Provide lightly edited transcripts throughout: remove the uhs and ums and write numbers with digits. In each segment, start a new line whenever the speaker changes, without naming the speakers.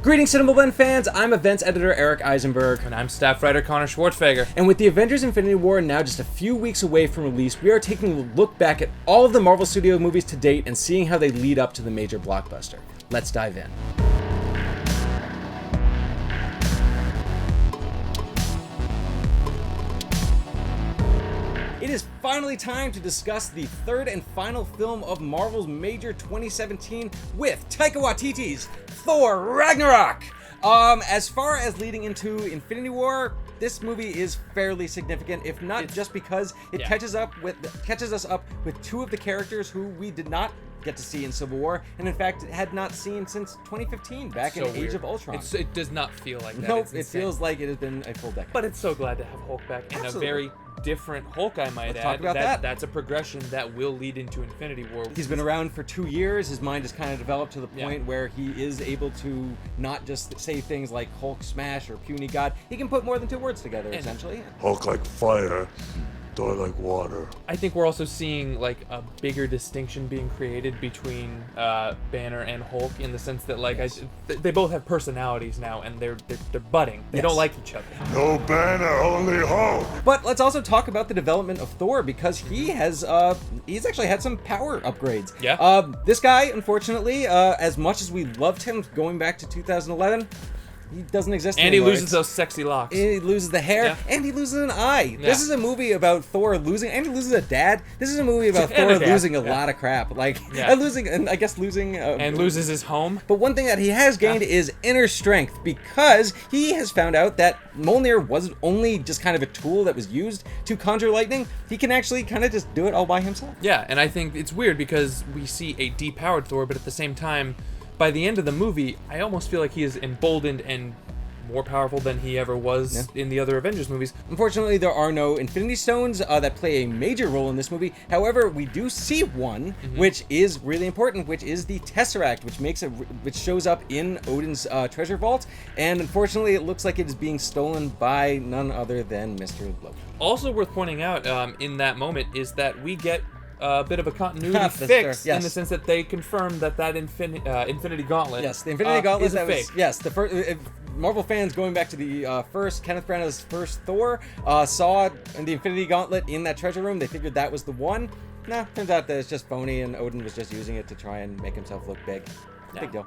Greetings, CinemaBlend fans. I'm events editor Eric Eisenberg.
And I'm staff writer Conner Schwerdtfeger.
And with the Avengers Infinity War now just a few weeks away from release, we are taking a look back at all of the Marvel Studios movies to date and seeing how they lead up to the major blockbuster. Let's dive in. It is finally time to discuss the third and final film of Marvel's major 2017 with Taika Waititi's Thor Ragnarok. As far as leading into Infinity War, this movie is fairly significant, if not just because it catches us up with two of the characters who we did not get to see in Civil War, and in fact had not seen since 2015, back in Age of Ultron.
It does not feel like that.
Nope, it feels like it has been a full decade.
But it's so glad to have Hulk back, and a very different Hulk, I might add.
Talk about that.
That's a progression that will lead into Infinity War.
He's been around for 2 years. His mind has kind of developed to the point where he is able to not just say things like Hulk smash or puny god. He can put more than two words together, essentially.
Hulk like fire, Thor like water.
I think we're also seeing like a bigger distinction being created between Banner and Hulk, in the sense that they both have personalities now, and they're budding. They don't like each other.
No Banner, only Hulk.
But let's also talk about the development of Thor, because he's actually had some power upgrades.
Yeah.
This guy, unfortunately, as much as we loved him going back to 2011. He doesn't exist
and
anymore.
He loses those sexy locks.
He loses the hair, and he loses an eye. Yeah. This is a movie about Thor losing, and he loses a dad. This is a movie about Thor losing a lot of crap. Losing
and loses his home.
But one thing that he has gained is inner strength, because he has found out that Mjolnir wasn't only just kind of a tool that was used to conjure lightning. He can actually kind of just do it all by himself.
Yeah, and I think it's weird because we see a depowered Thor, but at the same time, by the end of the movie, I almost feel like he is emboldened and more powerful than he ever was in the other Avengers movies.
Unfortunately, there are no Infinity Stones that play a major role in this movie. However, we do see one, which is really important, which is the Tesseract, which shows up in Odin's treasure vault. And unfortunately, it looks like it is being stolen by none other than Mr. Loki.
Also worth pointing out in that moment is that we get a bit of a continuity fix in the sense that they confirmed that Infinity Gauntlet.
Yes, the Infinity Gauntlet
is a fake.
Yes, the first Marvel fans going back to the first Kenneth Branagh's first Thor saw the Infinity Gauntlet in that treasure room. They figured that was the one. Nah, turns out that it's just phony, and Odin was just using it to try and make himself look big. Big deal.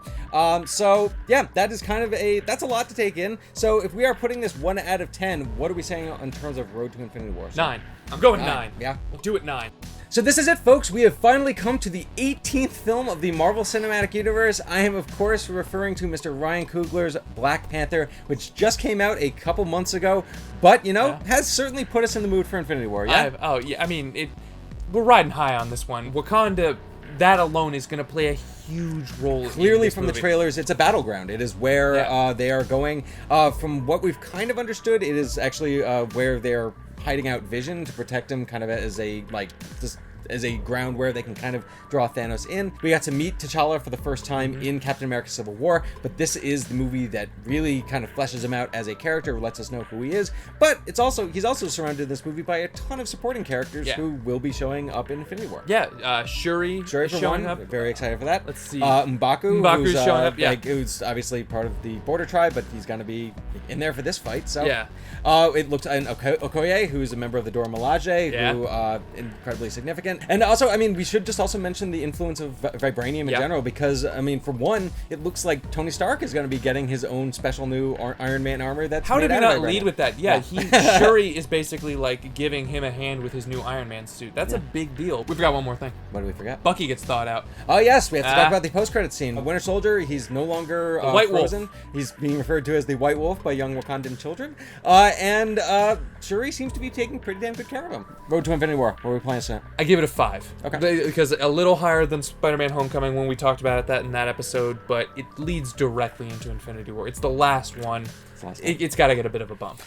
So yeah, that is kind of that's a lot to take in. So if we are putting this 1 out of 10, what are we saying in terms of Road to Infinity War?
9. I'm going 9.
Yeah,
we'll do it 9.
So this is it, folks. We have finally come to the 18th film of the Marvel Cinematic Universe. I am, of course, referring to Mr. Ryan Coogler's Black Panther, which just came out a couple months ago, but, has certainly put us in the mood for Infinity War, yeah?
I mean, we're riding high on this one. Wakanda, that alone is going to play a huge role.
Clearly from the trailers, it's a battleground. It is where they are going. From what we've kind of understood, it is actually where they're hiding out Vision to protect him, kind of as a ground where they can kind of draw Thanos in. We got to meet T'Challa for the first time in Captain America Civil War, but this is the movie that really kind of fleshes him out as a character, lets us know who he is. But he's also surrounded in this up by a ton of supporting characters who will be showing up in Infinity War.
Yeah, Shuri
for
showing
one,
up.
Very excited for that.
Let's see.
M'Baku's
who's showing up,
who's obviously part of the Border Tribe, but he's going to be in there for this fight. So it looks, and Okoye, who's a member of the Dora Milaje, who incredibly significant. And also, I mean, we should just also mention the influence of vibranium in general, because, I mean, for one, it looks like Tony Stark is going to be getting his own special new Iron Man armor.
How did we not lead with that? Yeah, Shuri is basically like giving him a hand with his new Iron Man suit. That's a big deal. We forgot one more thing.
What did we forget?
Bucky gets thawed out.
Oh yes, we have to talk about the post-credit scene. Winter Soldier, he's no longer
White
frozen.
Wolf.
He's being referred to as the White Wolf by young Wakandan children. And Shuri seems to be taking pretty damn good care of him. Road to Infinity War. What are we playing tonight?
I give it a 5.
Okay.
Because a little higher than Spider-Man Homecoming when we talked about it in that episode, but it leads directly into Infinity War. It's the last one. It's got to get a bit of a bump.